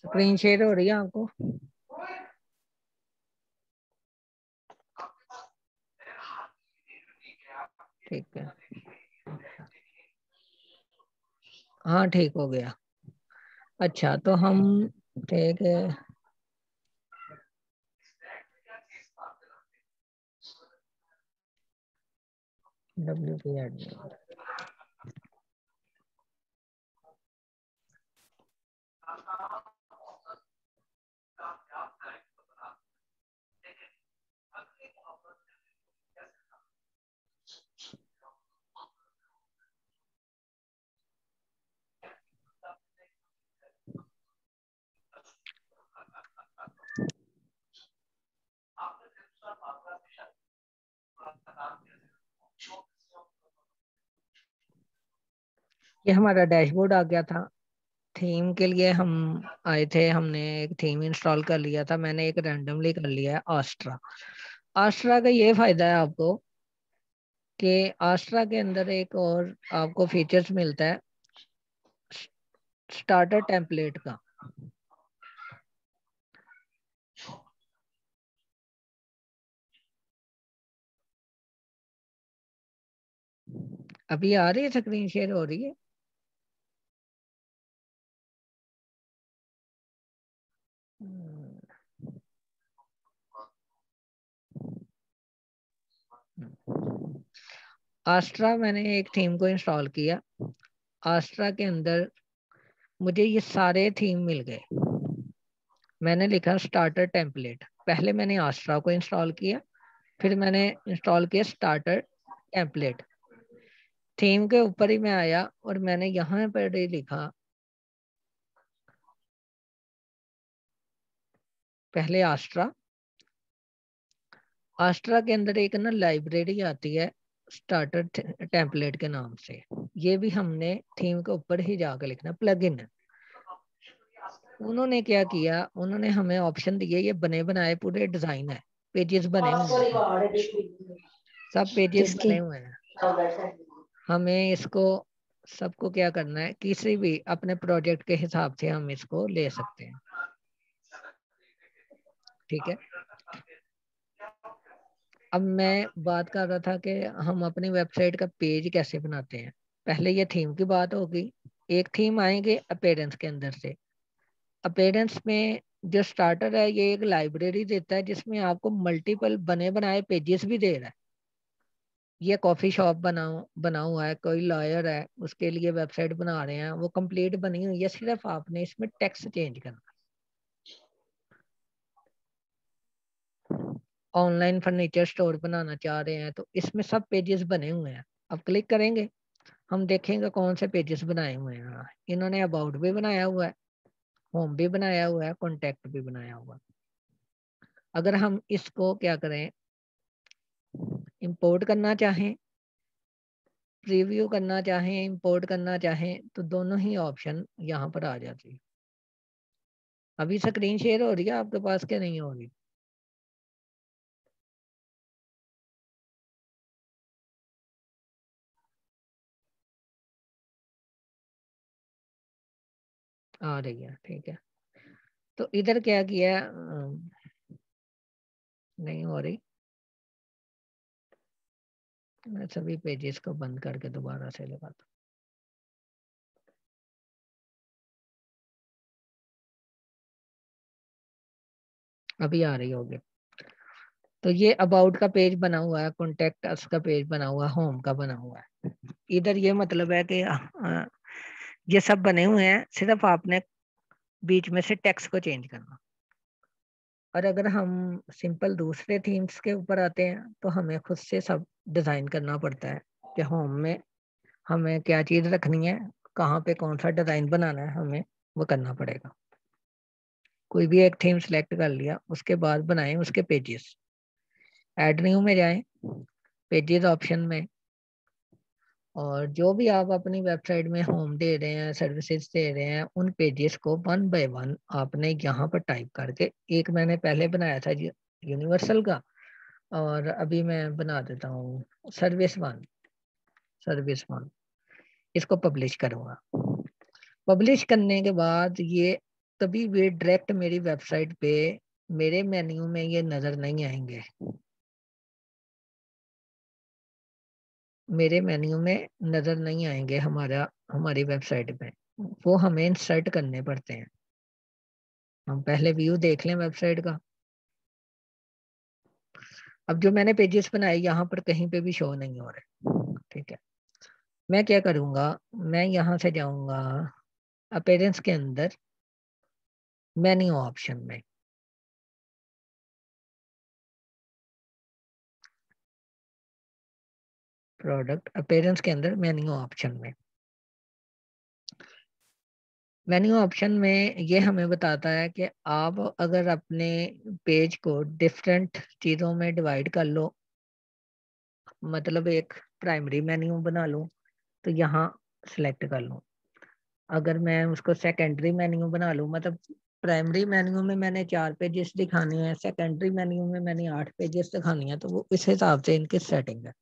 Screen share हो रही है आपको? ठीक है, हाँ ठीक हो गया। अच्छा तो हम, ठीक है, WP एडमिन। ये हमारा डैशबोर्ड आ गया था। थीम के लिए हम आए थे, हमने एक थीम इंस्टॉल कर लिया था। मैंने एक रैंडमली कर लिया है आस्ट्रा। आस्ट्रा का ये फायदा है आपको कि आस्ट्रा के अंदर एक और आपको फीचर्स मिलता है स्टार्टर टेम्पलेट का। अभी आ रही है, स्क्रीन शेयर हो रही है? आस्ट्रा मैंने एक थीम को इंस्टॉल किया। आस्ट्रा के अंदर मुझे ये सारे थीम मिल गए। मैंने लिखा स्टार्टर टेम्पलेट। पहले मैंने आस्ट्रा को इंस्टॉल किया, फिर मैंने इंस्टॉल किया स्टार्टर टेम्पलेट। थीम के ऊपर ही मैं आया और मैंने यहाँ पर ही लिखा, पहले आस्ट्रा। आस्ट्रा के अंदर एक ना लाइब्रेरी आती है स्टार्टर टेम्पलेट के नाम से। ये भी हमने थीम के ऊपर ही जाकर लिखना, प्लगइन। उन्होंने क्या किया, उन्होंने हमें ऑप्शन दिए, ये बने बनाए पूरे डिजाइन है, पेजेस बने हुए हैं, सब पेजेस बने हुए हैं। हमें इसको सबको क्या करना है, किसी भी अपने प्रोजेक्ट के हिसाब से हम इसको ले सकते हैं। ठीक है, अब मैं बात कर रहा था कि हम अपनी वेबसाइट का पेज कैसे बनाते हैं। पहले ये थीम की बात होगी। एक थीम आएंगे अपीयरेंस के अंदर से। अपीयरेंस में जो स्टार्टर है ये एक लाइब्रेरी देता है जिसमें आपको मल्टीपल बने बनाए पेजेस भी दे रहा है। ये कॉफी शॉप बना हुआ है, कोई लॉयर है उसके लिए वेबसाइट बना रहे हैं, वो कंप्लीट बनी हुई है, सिर्फ आपने इसमें टेक्स्ट चेंज करना। ऑनलाइन फर्नीचर स्टोर बनाना चाह रहे हैं तो इसमें सब पेजेस बने हुए हैं। अब क्लिक करेंगे, हम देखेंगे कौन से पेजेस बनाए हुए हैं। इन्होंने अबाउट भी बनाया हुआ है, होम भी बनाया हुआ है, कॉन्टैक्ट भी बनाया हुआ है। अगर हम इसको क्या करें, इंपोर्ट करना चाहें, प्रीव्यू करना चाहें, इंपोर्ट करना चाहें, तो दोनों ही ऑप्शन यहाँ पर आ जाती है। अभी स्क्रीन शेयर हो रही है आपके पास क्या नहीं हो रही? आ रही है, ठीक है। तो इधर क्या किया, नहीं हो रही। मैं सभी पेजेस को बंद करके दोबारा से लगाता हूँ। अभी आ रही होगी। तो ये अबाउट का पेज बना हुआ है, कॉन्टेक्ट अस का पेज बना हुआ है, होम का बना हुआ है। इधर ये मतलब है कि ये सब बने हुए हैं, सिर्फ आपने बीच में से टेक्स्ट को चेंज करना। और अगर हम सिंपल दूसरे थीम्स के ऊपर आते हैं तो हमें खुद से सब डिजाइन करना पड़ता है कि होम में हमें क्या चीज रखनी है, कहाँ पे कौन सा डिजाइन बनाना है, हमें वो करना पड़ेगा। कोई भी एक थीम सेलेक्ट कर लिया, उसके बाद बनाए उसके पेजेस। ऐड न्यू में जाएं, पेजेस ऑप्शन में, और जो भी आप अपनी वेबसाइट में होम दे रहे हैं, सर्विसेज दे रहे हैं, उन पेजेस को वन बाय वन आपने यहाँ पर टाइप करके, एक मैंने पहले बनाया था यूनिवर्सल का, और अभी मैं बना देता हूँ सर्विस वन। सर्विस वन, इसको पब्लिश करूँगा। पब्लिश करने के बाद ये तभी वे डायरेक्ट मेरी वेबसाइट पे मेरे मेन्यू में ये नजर नहीं आएंगे, मेरे मेन्यू में नजर नहीं आएंगे हमारी वेबसाइट पे। वो हमें इंसर्ट करने पड़ते हैं। हम पहले व्यू देख लें वेबसाइट का। अब जो मैंने पेजेस बनाए यहाँ पर कहीं पे भी शो नहीं हो रहे, ठीक है। मैं क्या करूँगा, मैं यहाँ से जाऊँगा अपीयरेंस के अंदर, मेन्यू ऑप्शन में, प्रोडक्ट अपीयरेंस के अंदर मेन्यू ऑप्शन में। मेन्यू ऑप्शन में ये हमें बताता है कि आप अगर अपने पेज को डिफरेंट चीज़ों में डिवाइड कर लो, मतलब एक प्राइमरी मेन्यू बना लूँ तो यहाँ सेलेक्ट कर लूँ। अगर मैं उसको सेकेंडरी मेन्यू बना लूँ, मतलब प्राइमरी मेन्यू में मैंने 4 पेजेस दिखाने हैं, सेकेंडरी मेन्यू में मैंने 8 पेजेस दिखानी है, तो वो इस हिसाब से इनकी सेटिंग है।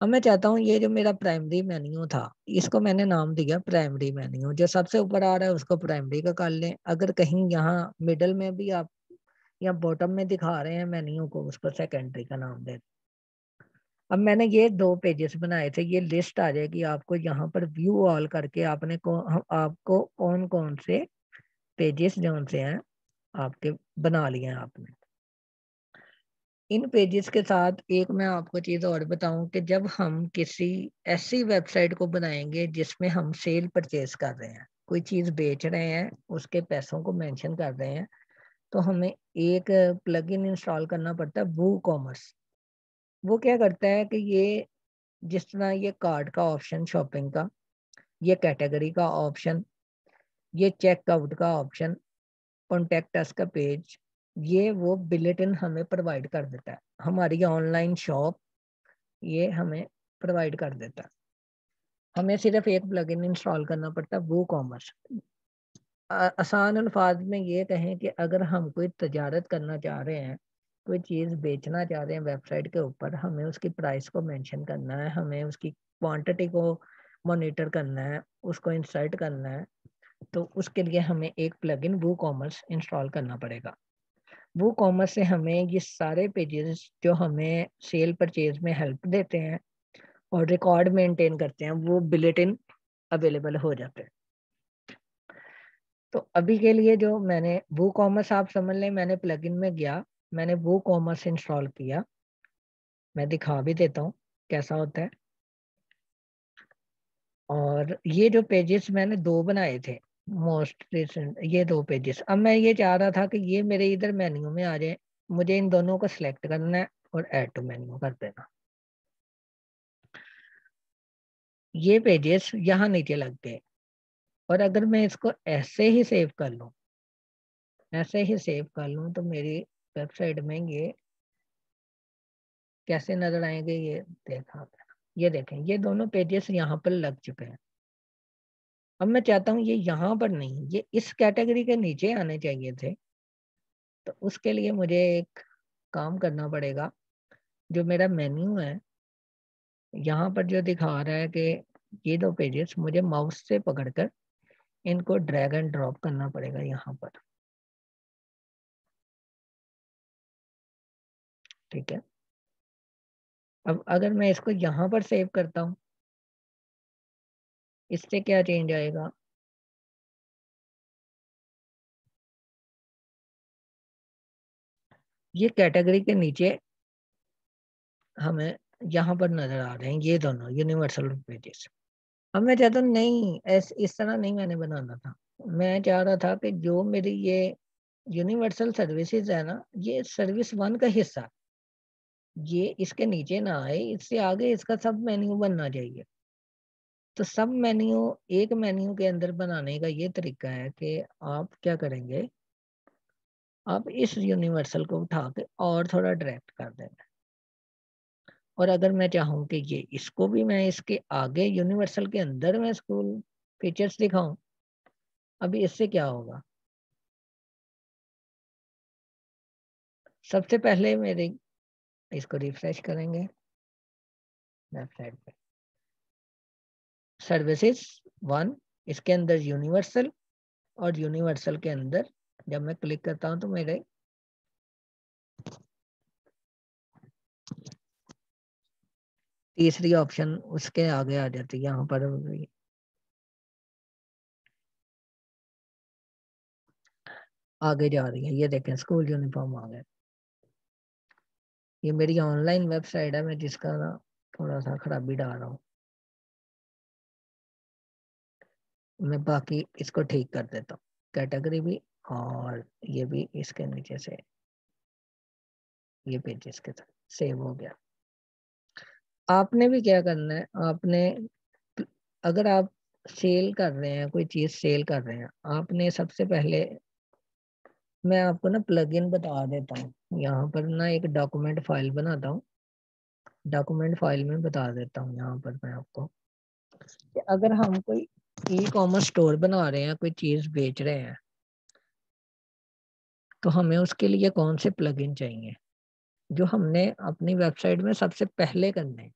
अब मैं चाहता हूँ ये जो मेरा प्राइमरी मेन्यू था, इसको मैंने नाम दिया प्राइमरी मेन्यू। जो सबसे ऊपर आ रहा है उसको प्राइमरी का कर लें। अगर कहीं यहाँ मिडल में भी आप या बॉटम में दिखा रहे हैं मेन्यू को, उसको सेकेंडरी का नाम दे। अब मैंने ये 2 पेजेस बनाए थे, ये लिस्ट आ जाएगी आपको यहाँ पर व्यू ऑल करके। आपको कौन कौन से पेजेस जो से हैं आपके बना लिए हैं आपने। इन पेजेस के साथ एक मैं आपको चीज़ और बताऊं कि जब हम किसी ऐसी वेबसाइट को बनाएंगे जिसमें हम सेल परचेज कर रहे हैं, कोई चीज़ बेच रहे हैं, उसके पैसों को मेंशन कर रहे हैं, तो हमें एक प्लगइन इंस्टॉल करना पड़ता है, वू कॉमर्स। वो क्या करता है कि ये जिस तरह ये कार्ड का ऑप्शन शॉपिंग का, ये कैटेगरी का ऑप्शन, ये चेकआउट का ऑप्शन, कॉन्टेक्ट अस का पेज, ये वो बिलेटिन हमें प्रोवाइड कर देता है। हमारी ऑनलाइन शॉप ये हमें प्रोवाइड कर देता है। हमें सिर्फ एक प्लगइन इंस्टॉल करना पड़ता है, वो कॉमर्स। आसान अल्फाज में ये कहें कि अगर हम कोई तजारत करना चाह रहे हैं, कोई चीज़ बेचना चाह रहे हैं वेबसाइट के ऊपर, हमें उसकी प्राइस को मेंशन करना है, हमें उसकी क्वांटिटी को मॉनिटर करना है, उसको इंसर्ट करना है, तो उसके लिए हमें एक प्लगइन वो कॉमर्स इंस्टॉल करना पड़ेगा। वो कॉमर्स से हमें ये सारे पेजेस जो हमें सेल परचेज में हेल्प देते हैं और रिकॉर्ड मेंटेन करते हैं, वो बिलेटिन अवेलेबल हो जाते हैं। तो अभी के लिए जो मैंने वो कॉमर्स, आप समझ लें मैंने प्लगइन में गया, मैंने वो कॉमर्स इंस्टॉल किया। मैं दिखा भी देता हूँ कैसा होता है। और ये जो पेजेस मैंने 2 बनाए थे मोस्ट रिसेंट, ये 2 पेजेस, अब मैं ये चाह रहा था कि ये मेरे इधर मेन्यू में आ जाए। मुझे इन दोनों को सिलेक्ट करना है और ऐड टू मेन्यू कर देना। ये पेजेस यहाँ नीचे लग गए। और अगर मैं इसको ऐसे ही सेव कर लूँ, ऐसे ही सेव कर लूँ, तो मेरी वेबसाइट में ये कैसे नजर आएंगे, ये देखा। ये देखें, ये दोनों पेजेस यहाँ पर लग चुके हैं। अब मैं चाहता हूँ ये यहाँ पर नहीं, ये इस कैटेगरी के नीचे आने चाहिए थे। तो उसके लिए मुझे एक काम करना पड़ेगा। जो मेरा मेन्यू है यहाँ पर जो दिखा रहा है कि ये 2 पेजेस, मुझे माउस से पकड़कर इनको ड्रैग एंड ड्रॉप करना पड़ेगा यहाँ पर, ठीक है। अब अगर मैं इसको यहाँ पर सेव करता हूँ, इससे क्या चेंज आएगा, ये कैटेगरी के नीचे हमें यहाँ पर नजर आ रहे हैं ये दोनों यूनिवर्सल पेजेस। अब मैं चाहता हूँ नहीं, इस तरह नहीं मैंने बनाना था। मैं चाह रहा था कि जो मेरी ये यूनिवर्सल सर्विसेज है ना, ये सर्विस 1 का हिस्सा, ये इसके नीचे ना आए, इससे आगे इसका सब मेन्यू बनना चाहिए। तो सब मेन्यू एक मेन्यू के अंदर बनाने का ये तरीका है कि आप क्या करेंगे, आप इस यूनिवर्सल को उठा के और थोड़ा डायरेक्ट कर देंगे। और अगर मैं चाहूँ कि ये इसको भी मैं इसके आगे यूनिवर्सल के अंदर मैं स्कूल फीचर्स दिखाऊं, अभी इससे क्या होगा। सबसे पहले मेरे इसको रिफ्रेश करेंगे वेबसाइट पे, सर्विसेज 1, इसके अंदर यूनिवर्सल, और यूनिवर्सल के अंदर जब मैं क्लिक करता हूं तो मेरे तीसरी ऑप्शन उसके आगे आ जाती है, यहाँ पर आगे जा रही है। ये देखें स्कूल यूनिफॉर्म आ गया। ये मेरी ऑनलाइन वेबसाइट है, मैं जिसका ना थोड़ा सा खराबी डाल रहा हूँ। मैं बाकी इसको ठीक कर देता हूँ, कैटेगरी भी और ये भी इसके नीचे से ये पेजेस के साथ सेव हो गया। आपने भी क्या करना है, आपने अगर आप सेल कर रहे हैं, कोई चीज सेल कर रहे हैं, आपने सबसे पहले मैं आपको ना प्लगइन बता देता हूँ। यहाँ पर ना एक डॉक्यूमेंट फाइल बनाता हूँ, डॉक्यूमेंट फाइल में बता देता हूँ यहाँ पर मैं आपको कि अगर हम कोई ई कॉमर्स स्टोर बना रहे हैं, कोई चीज बेच रहे हैं, तो हमें उसके लिए कौन से प्लगइन चाहिए जो हमने अपनी वेबसाइट में सबसे पहले करने हैं।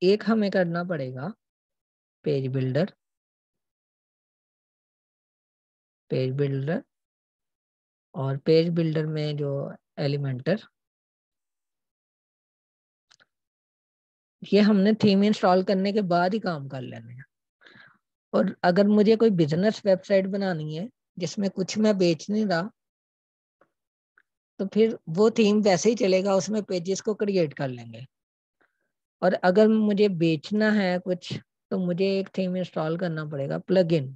एक हमें करना पड़ेगा पेज बिल्डर, पेज बिल्डर और पेज बिल्डर में जो एलिमेंटर, ये हमने थीम इंस्टॉल करने के बाद ही काम कर लेने हैं। और अगर मुझे कोई बिजनेस वेबसाइट बनानी है जिसमें कुछ मैं बेच नहीं रहा, तो फिर वो थीम वैसे ही चलेगा, उसमें पेजेस को क्रिएट कर लेंगे। और अगर मुझे बेचना है कुछ, तो मुझे एक थीम इंस्टॉल करना पड़ेगा प्लगइन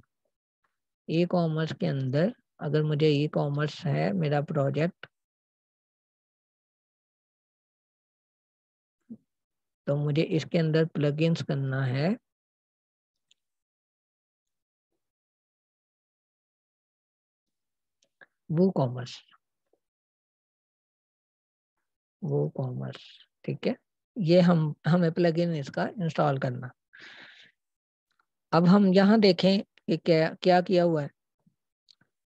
ई कॉमर्स के अंदर। अगर मुझे ई कॉमर्स है मेरा प्रोजेक्ट, तो मुझे इसके अंदर प्लगइन्स करना है वो कॉमर्स, वो कॉमर्स। ठीक है, ये हम हमें प्लगइन इसका इंस्टॉल करना। अब हम यहाँ देखें कि क्या क्या किया हुआ है।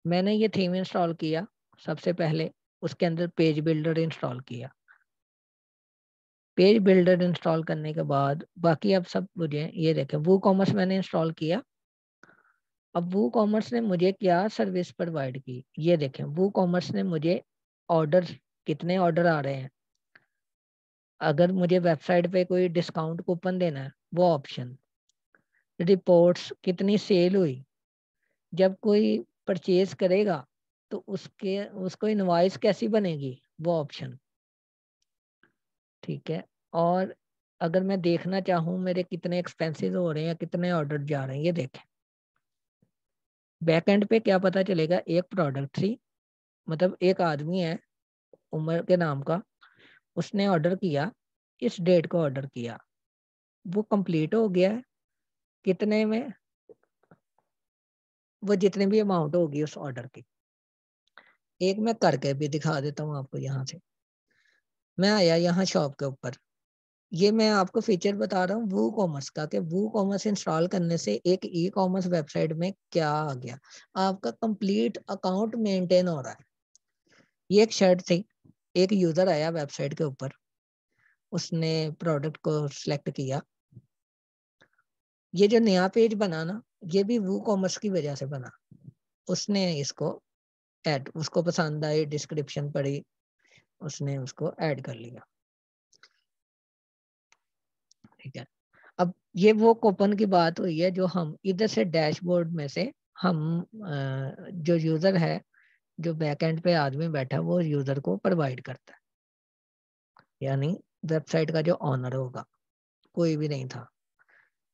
मैंने ये थीम इंस्टॉल किया सबसे पहले, उसके अंदर पेज बिल्डर इंस्टॉल किया। पेज बिल्डर इंस्टॉल करने के बाद बाकी अब सब मुझे ये देखें वो कॉमर्स मैंने इंस्टॉल किया। अब वो कॉमर्स ने मुझे क्या सर्विस प्रोवाइड की, ये देखें वो कॉमर्स ने मुझे ऑर्डर, कितने ऑर्डर आ रहे हैं, अगर मुझे वेबसाइट पे कोई डिस्काउंट कूपन देना है वो ऑप्शन, रिपोर्ट्स कितनी सेल हुई, जब कोई परचेज करेगा तो उसके उसको इनवॉइस कैसी बनेगी वो ऑप्शन। ठीक है, और अगर मैं देखना चाहूँ मेरे कितने एक्सपेंसेस हो रहे हैं, कितने ऑर्डर जा रहे हैं, ये देखें। बैक एंड पे क्या पता चलेगा, एक प्रोडक्ट थी, मतलब एक आदमी है उमर के नाम का, उसने ऑर्डर किया, इस डेट को ऑर्डर किया, वो कंप्लीट हो गया है, कितने में, वो जितने भी अमाउंट होगी उस ऑर्डर की। एक मैं करके भी दिखा देता हूँ आपको। यहाँ से मैं आया यहाँ शॉप के ऊपर, ये मैं आपको फीचर बता रहा हूँ वो कॉमर्स का, कि वो कॉमर्स इंस्टॉल करने से एक ई कॉमर्स वेबसाइट में क्या आ गया, आपका कंप्लीट अकाउंट मेंटेन हो रहा है। ये एक शर्ट थी, एक यूजर आया वेबसाइट के ऊपर, उसने प्रोडक्ट को सिलेक्ट किया, ये जो नया पेज बना ना, ये भी वो कॉमर्स की वजह से बना। उसने इसको ऐड, उसको पसंद आई, डिस्क्रिप्शन पढ़ी, उसने उसको ऐड कर लिया। ठीक है, अब ये वो कूपन की बात हुई है जो हम इधर से डैशबोर्ड में से हम जो यूजर है, जो बैकएंड पे आदमी बैठा है, वो यूजर को प्रोवाइड करता है, यानी वेबसाइट का जो ऑनर होगा, कोई भी नहीं था।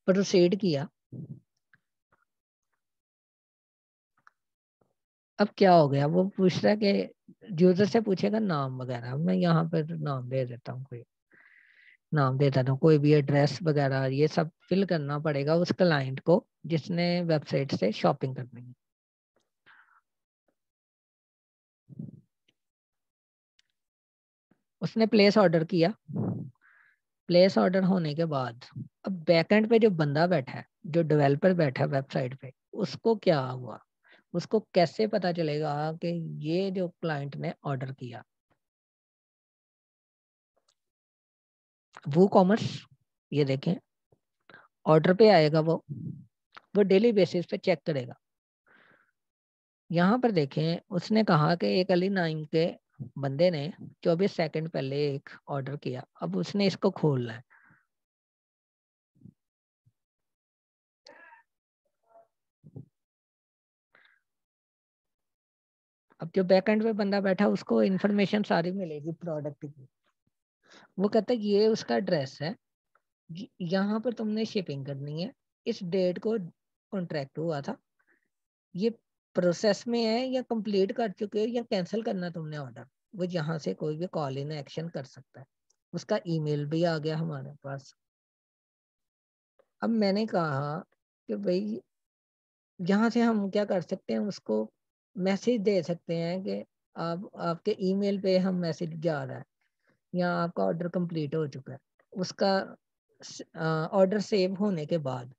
प्रोसीड किया, अब क्या हो गया, वो पूछ रहा है कि यूजर से पूछेगा नाम वगैरह, मैं यहाँ पर नाम दे देता हूँ, कोई नाम दे देता हूँ, कोई भी एड्रेस वगैरह ये सब फिल करना पड़ेगा उस क्लाइंट को जिसने वेबसाइट से शॉपिंग करनी है। उसने प्लेस ऑर्डर किया, प्लेस ऑर्डर होने के बाद अब बैकएंड पे जो बंदा बैठा है, जो डेवलपर बैठा है वेबसाइट पे, उसको क्या हुआ, उसको कैसे पता चलेगा कि ये जो क्लाइंट ने ऑर्डर किया। वो कॉमर्स, ये देखें ऑर्डर पे आएगा, वो डेली बेसिस पे चेक करेगा। यहाँ पर देखें उसने कहा कि एक अली नाइम के बंदे ने 24 सेकंड पहले एक ऑर्डर किया, अब उसने इसको खोलना है। अब जो बैकएंड पे बंदा बैठा उसको इन्फॉर्मेशन सारी मिलेगी प्रोडक्ट की। वो कहता है ये उसका एड्रेस है, यहाँ पर तुमने शिपिंग करनी है, इस डेट को कॉन्ट्रैक्ट हुआ था, ये प्रोसेस में है या कंप्लीट कर चुके हो या कैंसिल करना तुमने ऑर्डर। वो यहाँ से कोई भी कॉल इन एक्शन कर सकता है। उसका ईमेल भी आ गया हमारे पास। अब मैंने कहा कि भाई यहाँ से हम क्या कर सकते हैं, उसको मैसेज दे सकते हैं कि आप आपके ईमेल पे हम मैसेज जा रहा है या आपका ऑर्डर कंप्लीट हो चुका है। उसका ऑर्डर सेव होने के बाद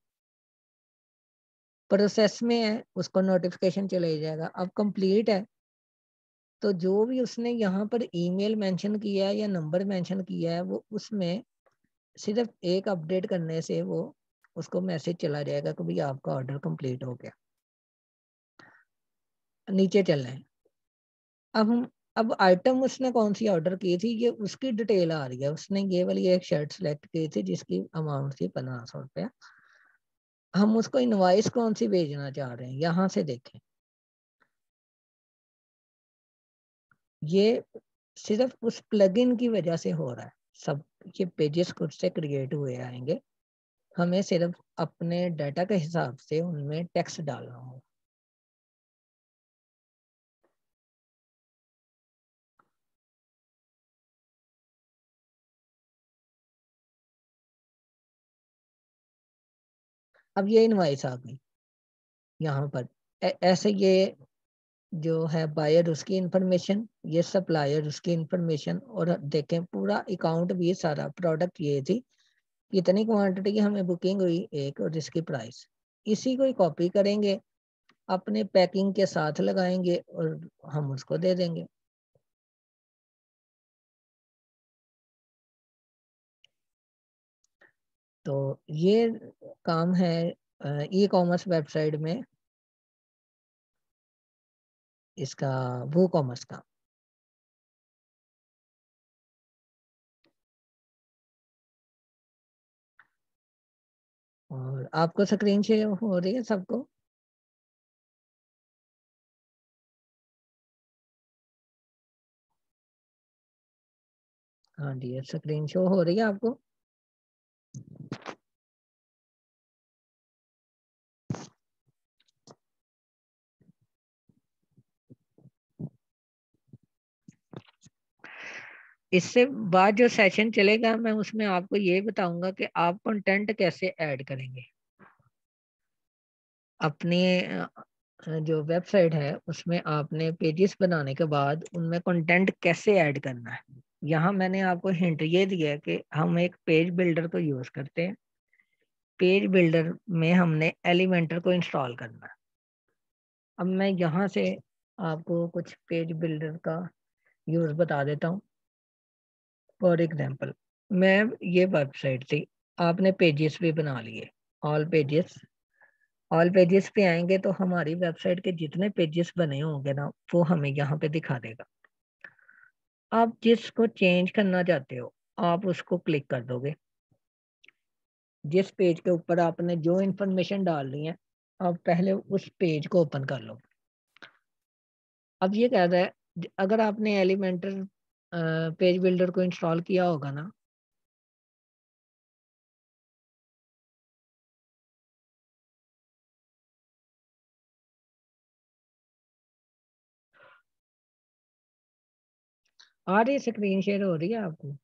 प्रोसेस में है, उसको नोटिफिकेशन चले जाएगा। अब कंप्लीट है तो जो भी उसने यहाँ पर ईमेल मेंशन किया है या नंबर मेंशन किया है, वो उसमें सिर्फ एक अपडेट करने से वो उसको मैसेज चला जाएगा कि भाई आपका ऑर्डर कंप्लीट हो गया। नीचे चल रहे हैं। अब आइटम उसने कौन सी ऑर्डर की थी, ये उसकी डिटेल आ रही है। उसने ये वाली एक शर्ट सेलेक्ट की थी जिसकी अमाउंट थी 1500 रुपया। हम उसको इनवॉइस कौन सी भेजना चाह रहे हैं, यहाँ से देखें। ये सिर्फ उस प्लगइन की वजह से हो रहा है। सब ये पेजेस खुद से क्रिएट हुए आएंगे, हमें सिर्फ अपने डाटा के हिसाब से उनमें टेक्स्ट डालना होगा। अब ये इनवॉइस आ गई यहाँ पर। ऐसे ये जो है बायर उसकी इंफॉर्मेशन, ये सप्लायर उसकी इंफॉर्मेशन, और देखें पूरा अकाउंट भी सारा। प्रोडक्ट ये थी, कितनी क्वांटिटी की हमें बुकिंग हुई एक, और इसकी प्राइस। इसी को ही कॉपी करेंगे, अपने पैकिंग के साथ लगाएंगे और हम उसको दे देंगे। तो ये काम है ई कॉमर्स वेबसाइट में इसका, वो कॉमर्स का। और आपको स्क्रीन शेयर हो रही है सबको? हाँ जी, स्क्रीन शो हो रही है आपको? इससे बाद जो सेशन चलेगा मैं उसमें आपको ये बताऊंगा कि आप कंटेंट कैसे ऐड करेंगे अपनी जो वेबसाइट है उसमें। आपने पेजेस बनाने के बाद उनमें कंटेंट कैसे ऐड करना है। यहाँ मैंने आपको हिंट ये दिया है कि हम एक पेज बिल्डर को यूज करते हैं। पेज बिल्डर में हमने एलिमेंटर को इंस्टॉल करना है। अब मैं यहाँ से आपको कुछ पेज बिल्डर का यूज बता देता हूँ। फॉर एग्जाम्पल, मैं ये वेबसाइट थी, आपने पेजेस भी बना लिए। ऑल पेजेस, ऑल पेजेस पे आएंगे तो हमारी वेबसाइट के जितने पेजेस बने होंगे ना वो हमें यहाँ पे दिखा देगा। आप जिसको चेंज करना चाहते हो आप उसको क्लिक कर दोगे। जिस पेज के ऊपर आपने जो इंफॉर्मेशन डालनी है आप पहले उस पेज को ओपन कर लो। अब ये कहता है अगर आपने एलिमेंटर पेज बिल्डर को इंस्टॉल किया होगा ना, आ रही स्क्रीन शेयर हो रही है आपको?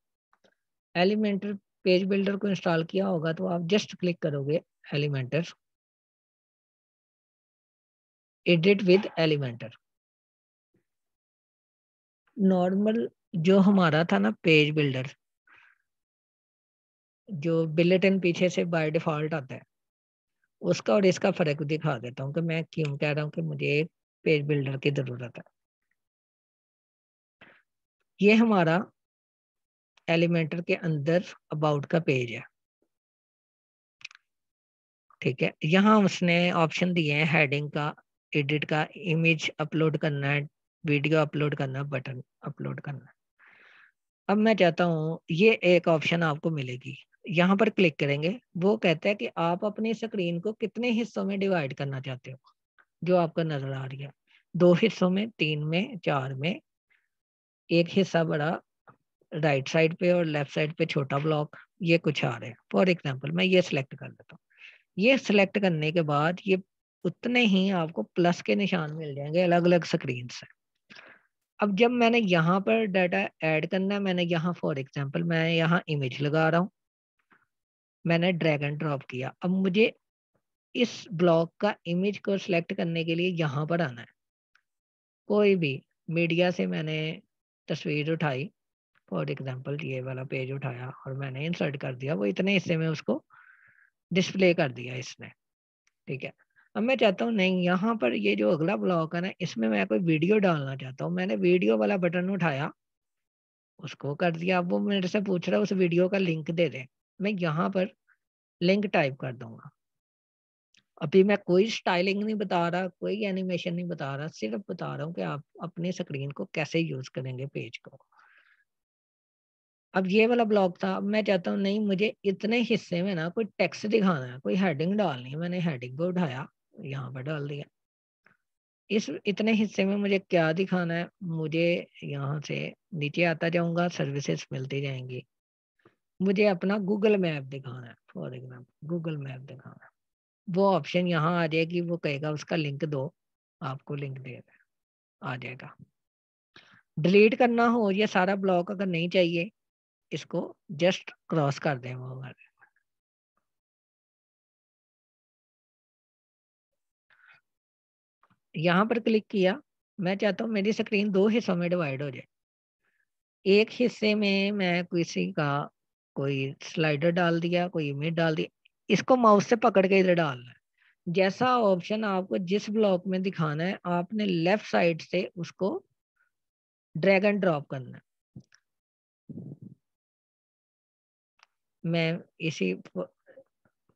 एलिमेंटर पेज बिल्डर को इंस्टॉल किया होगा तो आप जस्ट क्लिक करोगे Elementor, edit with Elementor. Normal जो हमारा था ना पेज बिल्डर, जो बिलेटिन पीछे से बाय डिफॉल्ट आता है, उसका और इसका फर्क दिखा देता हूँ कि मैं क्यों कह रहा हूँ कि मुझे एक पेज बिल्डर की जरूरत है। ये हमारा एलिमेंटर के अंदर अबाउट का पेज है, ठीक है। यहाँ उसने ऑप्शन दिए हैं हेडिंग का, एडिट का, इमेज अपलोड करना है, वीडियो अपलोड करना, बटन अपलोड करना। अब मैं चाहता हूँ ये एक ऑप्शन आपको मिलेगी, यहाँ पर क्लिक करेंगे। वो कहता है कि आप अपनी स्क्रीन को कितने हिस्सों में डिवाइड करना चाहते हो, जो आपको नजर आ रही है, 2 हिस्सों में, 3 में, 4 में, एक हिस्सा बड़ा राइट साइड पे और लेफ्ट साइड पे छोटा ब्लॉक, ये कुछ आ रहे हैं। फॉर एग्जांपल मैं ये सिलेक्ट कर लेता हूँ। ये सिलेक्ट करने के बाद ये उतने ही आपको प्लस के निशान मिल जाएंगे अलग अलग स्क्रीन से। अब जब मैंने यहाँ पर डाटा ऐड करना है, मैंने यहाँ फॉर एग्जांपल मैं यहाँ इमेज लगा रहा हूँ, मैंने ड्रैग एंड ड्रॉप किया। अब मुझे इस ब्लॉक का इमेज को सिलेक्ट करने के लिए यहाँ पर आना है। कोई भी मीडिया से मैंने तस्वीर उठाई, फॉर एग्जांपल ये वाला पेज उठाया और मैंने इंसर्ट कर दिया, वो इतने हिस्से में उसको डिस्प्ले कर दिया इसने, ठीक है। अब मैं चाहता हूँ नहीं, यहाँ पर ये जो अगला ब्लॉक है ना, इसमें मैं कोई वीडियो डालना चाहता हूँ। मैंने वीडियो वाला बटन उठाया, उसको कर दिया। अब वो मेरे से पूछ रहा है उस वीडियो का लिंक दे दे। मैं यहाँ पर लिंक टाइप कर दूंगा। अभी मैं कोई स्टाइलिंग नहीं बता रहा, कोई एनिमेशन नहीं बता रहा, सिर्फ बता रहा हूँ कि आप अपनी स्क्रीन को कैसे यूज करेंगे पेज को। अब ये वाला ब्लॉक था, अब मैं चाहता हूँ नहीं, मुझे इतने हिस्से में ना कोई टेक्स्ट दिखाना है, कोई हेडिंग डालनी है। मैंने हेडिंग को उठाया, यहाँ पर डाल दिया। इस इतने हिस्से में मुझे क्या दिखाना है, मुझे यहाँ से नीचे आता जाऊंगा, सर्विसेज मिलती जाएंगी। मुझे अपना गूगल मैप दिखाना है, फॉर एग्जाम्पल गूगल मैप दिखाना है। वो ऑप्शन यहाँ आ जाएगी, वो कहेगा उसका लिंक दो, आपको लिंक दे आ जाएगा। डिलीट करना हो ये सारा ब्लॉक अगर नहीं चाहिए, इसको जस्ट क्रॉस कर दें। वो यहाँ पर क्लिक किया, मैं चाहता हूँ मेरी स्क्रीन 2 हिस्सों में डिवाइड हो जाए। एक हिस्से में मैं किसी का कोई स्लाइडर डाल दिया, कोई इमेज डाल दी, इसको माउस से पकड़ के इधर डालना है। जैसा ऑप्शन आपको जिस ब्लॉक में दिखाना है, आपने लेफ्ट साइड से उसको ड्रैग एंड ड्रॉप करना है। मैं इसी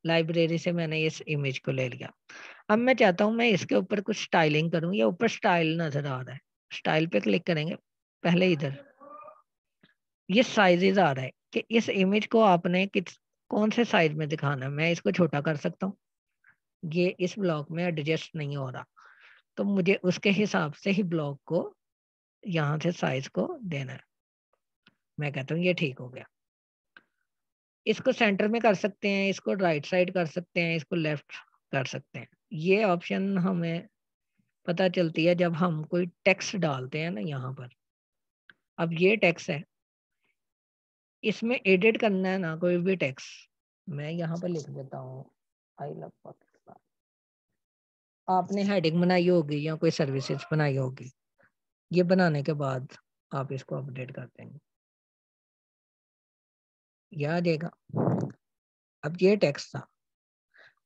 लाइब्रेरी से मैंने इस इमेज को ले लिया। अब मैं चाहता हूँ मैं इसके ऊपर कुछ स्टाइलिंग करूँ, या ऊपर स्टाइल नजर आ रहा है, स्टाइल पे क्लिक करेंगे। पहले इधर ये साइजेस आ रहा है कि इस इमेज को आपने किस कौन से साइज में दिखाना है। मैं इसको छोटा कर सकता हूँ, ये इस ब्लॉक में एडजस्ट नहीं हो रहा, तो मुझे उसके हिसाब से ही ब्लॉक को यहाँ से साइज को देना है। मैं कहता हूँ ये ठीक हो गया। इसको सेंटर में कर सकते हैं, इसको राइट साइड कर सकते हैं, इसको लेफ्ट कर सकते हैं। ये ऑप्शन हमें पता चलती है जब हम कोई टेक्स्ट डालते हैं ना यहाँ पर। अब ये टेक्स्ट है, इसमें एडिट करना है ना कोई भी टेक्स्ट, मैं यहाँ पर लिख देता हूँ आई लव पाकिस्तान। आपने हेडिंग बनाई होगी या कोई सर्विसेज बनाई होगी, ये बनाने के बाद आप इसको अपडेट कर देंगे, ये आ जाएगा। अब ये टेक्स्ट था,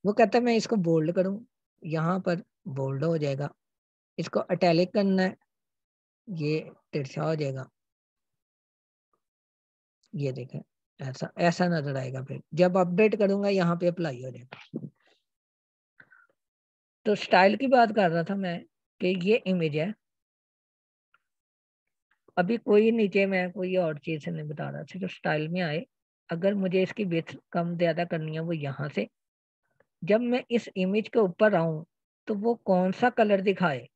वो कहता है मैं इसको बोल्ड करूं, यहाँ पर बोल्ड हो जाएगा। इसको अटैलिक करना है, ये तिरछा हो जाएगा। ये देखें, ऐसा ऐसा नजर आएगा। फिर जब अपडेट करूंगा यहाँ पे अप्लाई हो जाएगा। तो स्टाइल की बात कर रहा था मैं कि ये इमेज है। अभी कोई नीचे मैं कोई और चीज नहीं बता रहा था, जो स्टाइल में आए। अगर मुझे इसकी विड्थ कम ज्यादा करनी है, वो यहाँ से जब मैं इस इमेज के ऊपर आऊं तो वो कौन सा कलर दिखाए।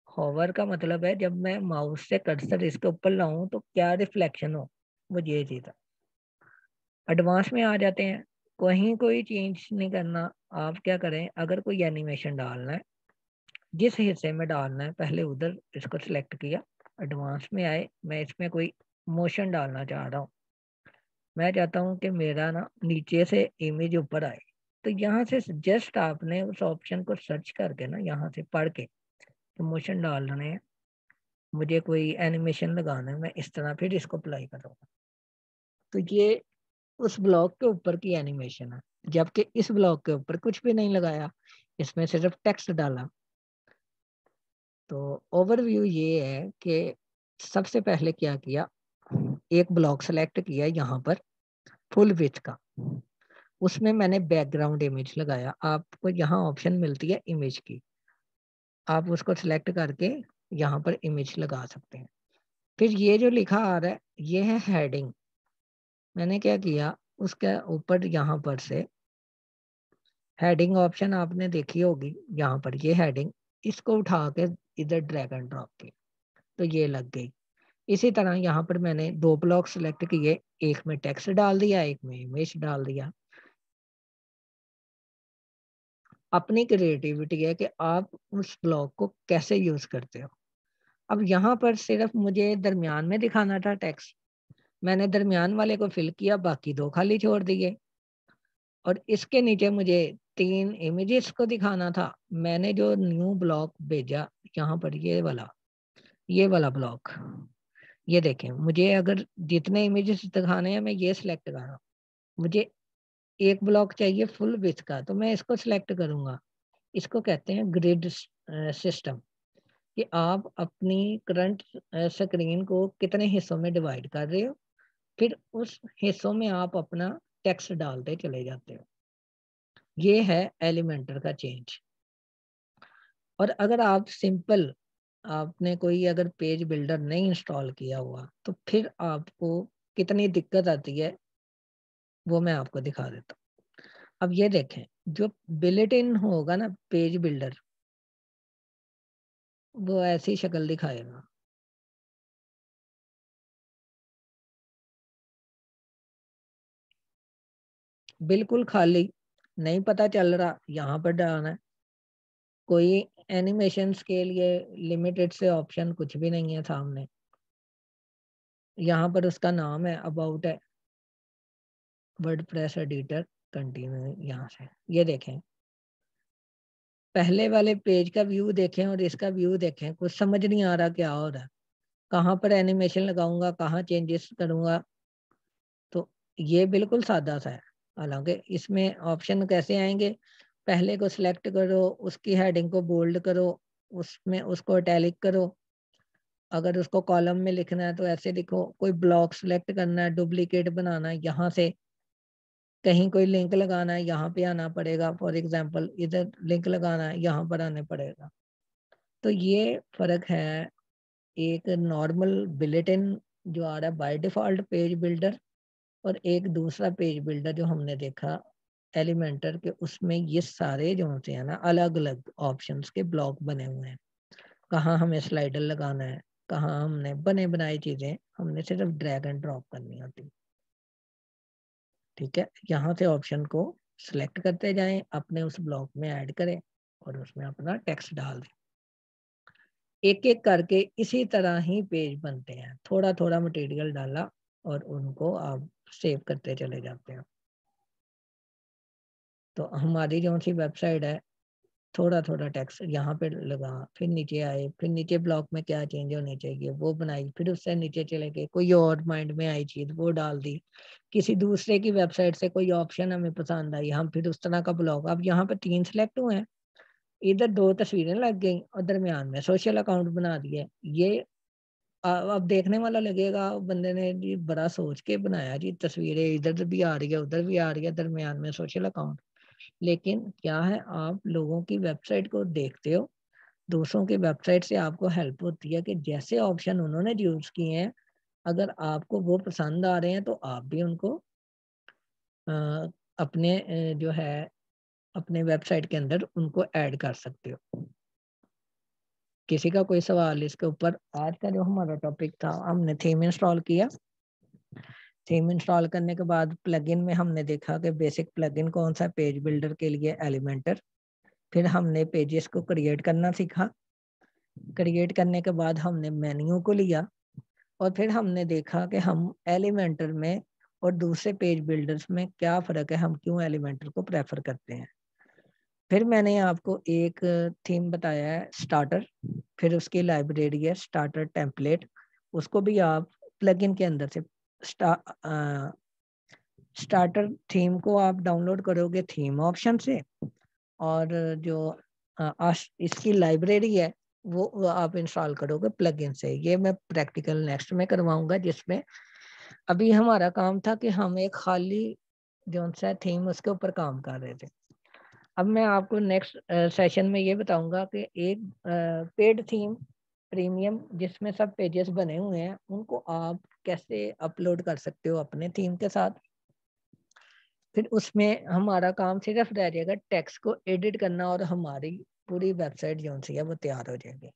होवर का मतलब है जब मैं माउस से कर्सर इसके ऊपर लाऊं तो क्या रिफ्लेक्शन हो, वो ये चीज है। एडवांस में आ जाते हैं, कहीं कोई चेंज नहीं करना। आप क्या करें, अगर कोई एनिमेशन डालना है, जिस हिस्से में डालना है पहले उधर इसको सिलेक्ट किया, एडवांस में आए, मैं इसमें कोई मोशन डालना चाह रहा हूँ। मैं चाहता हूँ कि मेरा ना नीचे से इमेज ऊपर आए, तो यहाँ से जस्ट आपने उस ऑप्शन को सर्च करके ना यहाँ से पढ़ के तो मोशन डालने हैं, मुझे कोई एनिमेशन लगाना है, मैं इस तरह फिर इसको अप्लाई करूँगा। तो ये उस ब्लॉक के ऊपर की एनिमेशन है, जबकि इस ब्लॉक के ऊपर कुछ भी नहीं लगाया, इसमें सिर्फ टेक्स्ट डाला। तो ओवरव्यू ये है कि सबसे पहले क्या किया, एक ब्लॉक सेलेक्ट किया यहाँ पर फुल विड्थ का, उसमें मैंने बैकग्राउंड इमेज लगाया। आपको यहाँ ऑप्शन मिलती है इमेज की, आप उसको सिलेक्ट करके यहाँ पर इमेज लगा सकते हैं। फिर ये जो लिखा आ रहा है ये है हेडिंग। मैंने क्या किया, उसके ऊपर यहाँ पर से हेडिंग ऑप्शन आपने देखी होगी, यहाँ पर ये हेडिंग, इसको उठा के इधर ड्रैग एंड ड्रॉप की तो ये लग गई। इसी तरह यहाँ पर मैंने 2 ब्लॉक सेलेक्ट किए, एक में टेक्स्ट डाल दिया, एक में इमेज डाल दिया। अपनी क्रिएटिविटी है कि आप उस ब्लॉक को कैसे यूज करते हो। अब यहाँ पर सिर्फ मुझे दरमियान में दिखाना था टेक्स्ट, मैंने दरमियान वाले को फिल किया, बाकी 2 खाली छोड़ दिए। और इसके नीचे मुझे 3 इमेजेस को दिखाना था, मैंने जो न्यू ब्लॉक भेजा यहाँ पर ये वाला ब्लॉक, ये देखें, मुझे अगर जितने इमेजेस दिखाने हैं मैं ये सिलेक्ट कर रहा हूँ। मुझे एक ब्लॉक चाहिए फुल विड्थ का, तो मैं इसको सिलेक्ट करूंगा। इसको कहते हैं ग्रिड सिस्टम, कि आप अपनी करंट स्क्रीन को कितने हिस्सों में डिवाइड कर रहे हो, फिर उस हिस्सों में आप अपना टेक्स्ट डालते चले जाते हो। ये है एलिमेंटर का चेंज। और अगर आप सिंपल, आपने कोई अगर पेज बिल्डर नहीं इंस्टॉल किया हुआ तो फिर आपको कितनी दिक्कत आती है वो मैं आपको दिखा देता हूँ। अब ये देखें, जो बिल्ट इन होगा ना पेज बिल्डर, वो ऐसी शक्ल दिखाएगा। बिल्कुल खाली, नहीं पता चल रहा यहाँ पर डालना है, कोई एनिमेशंस के लिए लिमिटेड से ऑप्शन कुछ भी नहीं है सामने। यहाँ पर उसका नाम है, अबाउट है, वर्डप्रेस एडिटर, कंटिन्यू यहाँ से। ये देखें, पहले वाले पेज का व्यू देखें और इसका व्यू देखें, कुछ समझ नहीं आ रहा क्या हो रहा है, कहाँ पर एनिमेशन लगाऊंगा, कहाँ चेंजेस करूंगा। तो ये बिल्कुल सादा सा है। हालांकि इसमें ऑप्शन कैसे आएंगे, पहले को सिलेक्ट करो, उसकी हेडिंग को बोल्ड करो, उसमें उसको इटैलिक करो, अगर उसको कॉलम में लिखना है तो ऐसे लिखो, कोई ब्लॉक सिलेक्ट करना है, डुप्लीकेट बनाना है, यहाँ से कहीं कोई लिंक लगाना है, यहाँ पे आना पड़ेगा। फॉर एग्जांपल इधर लिंक लगाना है, यहाँ पर आने पड़ेगा। तो ये फर्क है एक नॉर्मल बिल्ट-इन जो आ रहा है बाय डिफॉल्ट पेज बिल्डर, और एक दूसरा पेज बिल्डर जो हमने देखा एलिमेंटर के, उसमें ये सारे जो होते हैं ना अलग अलग ऑप्शंस के ब्लॉक बने हुए हैं। कहाँ हमें स्लाइडर लगाना है, कहाँ हमने बने बनाई चीजें हमने सिर्फ ड्रैग एंड ड्रॉप करनी होती। ठीक है, यहाँ से ऑप्शन को सिलेक्ट करते जाएं, अपने उस ब्लॉक में ऐड करें और उसमें अपना टेक्स्ट डाल दें। एक एक करके इसी तरह ही पेज बनते हैं, थोड़ा थोड़ा मटेरियल डाला और उनको आप सेव करते चले जाते हैं। तो हमारी जो सी वेबसाइट है, थोड़ा थोड़ा टेक्स्ट यहाँ पे लगा, फिर नीचे आए, फिर नीचे ब्लॉक में क्या चेंज होनी चाहिए वो बनाई, फिर उससे नीचे चले गए, कोई और माइंड में आई चीज वो डाल दी, किसी दूसरे की वेबसाइट से कोई ऑप्शन हमें पसंद आई, हम फिर उस तरह का ब्लॉग। अब यहाँ पे 3 सिलेक्ट हुए हैं, इधर 2 तस्वीरें लग गई और दरमियान में सोशल अकाउंट बना दिए। ये अब देखने वाला लगेगा बंदे ने जी बड़ा सोच के बनाया जी, तस्वीरें इधर भी आ रही है उधर भी आ रही है, दरमियान में सोशल अकाउंट। लेकिन क्या है, आप लोगों की वेबसाइट को देखते हो, दूसरों की वेबसाइट से आपको हेल्प होती है कि जैसे ऑप्शन उन्होंने यूज किए हैं, अगर आपको वो पसंद आ रहे हैं तो आप भी उनको अपने जो है अपने वेबसाइट के अंदर उनको ऐड कर सकते हो। किसी का कोई सवाल इसके ऊपर? आज का जो हमारा टॉपिक था, हमने थीम इंस्टॉल किया, थीम इंस्टॉल करने के बाद प्लगइन में हमने देखा कि बेसिक प्लगइन कौन सा पेज बिल्डर के लिए, एलिमेंटर। फिर हमने पेजेस को क्रिएट करना सीखा, क्रिएट करने के बाद हमने मेन्यू को लिया और फिर हमने देखा कि हम एलिमेंटर में और दूसरे पेज बिल्डर्स में क्या फ़र्क है, हम क्यों एलिमेंटर को प्रेफर करते हैं। फिर मैंने आपको एक थीम बताया है स्टार्टर, फिर उसकी लाइब्रेरी है स्टार्टर टेम्पलेट, उसको भी आप प्लगइन के अंदर से स्टार्टर थीम को आप डाउनलोड करोगे थीम ऑप्शन से, और जो इसकी लाइब्रेरी है वो आप इंस्टॉल करोगे प्लगइन से। ये मैं प्रैक्टिकल नेक्स्ट में करवाऊंगा, जिसमें अभी हमारा काम था कि हम एक खाली जो सा थीम उसके ऊपर काम कर रहे थे। अब मैं आपको नेक्स्ट सेशन में ये बताऊंगा कि एक पेड थीम प्रीमियम जिसमें सब पेजेस बने हुए हैं उनको आप कैसे अपलोड कर सकते हो अपने थीम के साथ। फिर उसमें हमारा काम सिर्फ रह जाएगा टेक्स्ट को एडिट करना और हमारी पूरी वेबसाइट जो सी है वो तैयार हो जाएगी।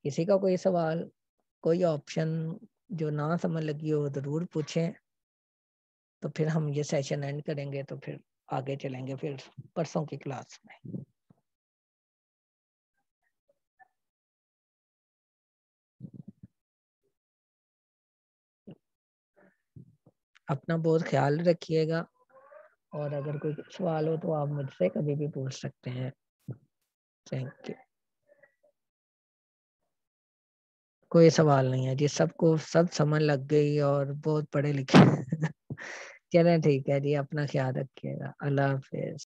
किसी का कोई सवाल, कोई ऑप्शन जो ना समझ लगी हो ज़रूर पूछें। तो फिर हम ये सेशन एंड करेंगे तो फिर आगे चलेंगे फिर परसों की क्लास में। अपना बहुत ख्याल रखिएगा और अगर कोई सवाल हो तो आप मुझसे कभी भी पूछ सकते हैं। Thank you. कोई सवाल नहीं है जी, सबको सब समझ लग गई और बहुत पढ़े लिखे चलें ठीक है जी, अपना ख्याल रखिएगा। अल्लाह हाफिज।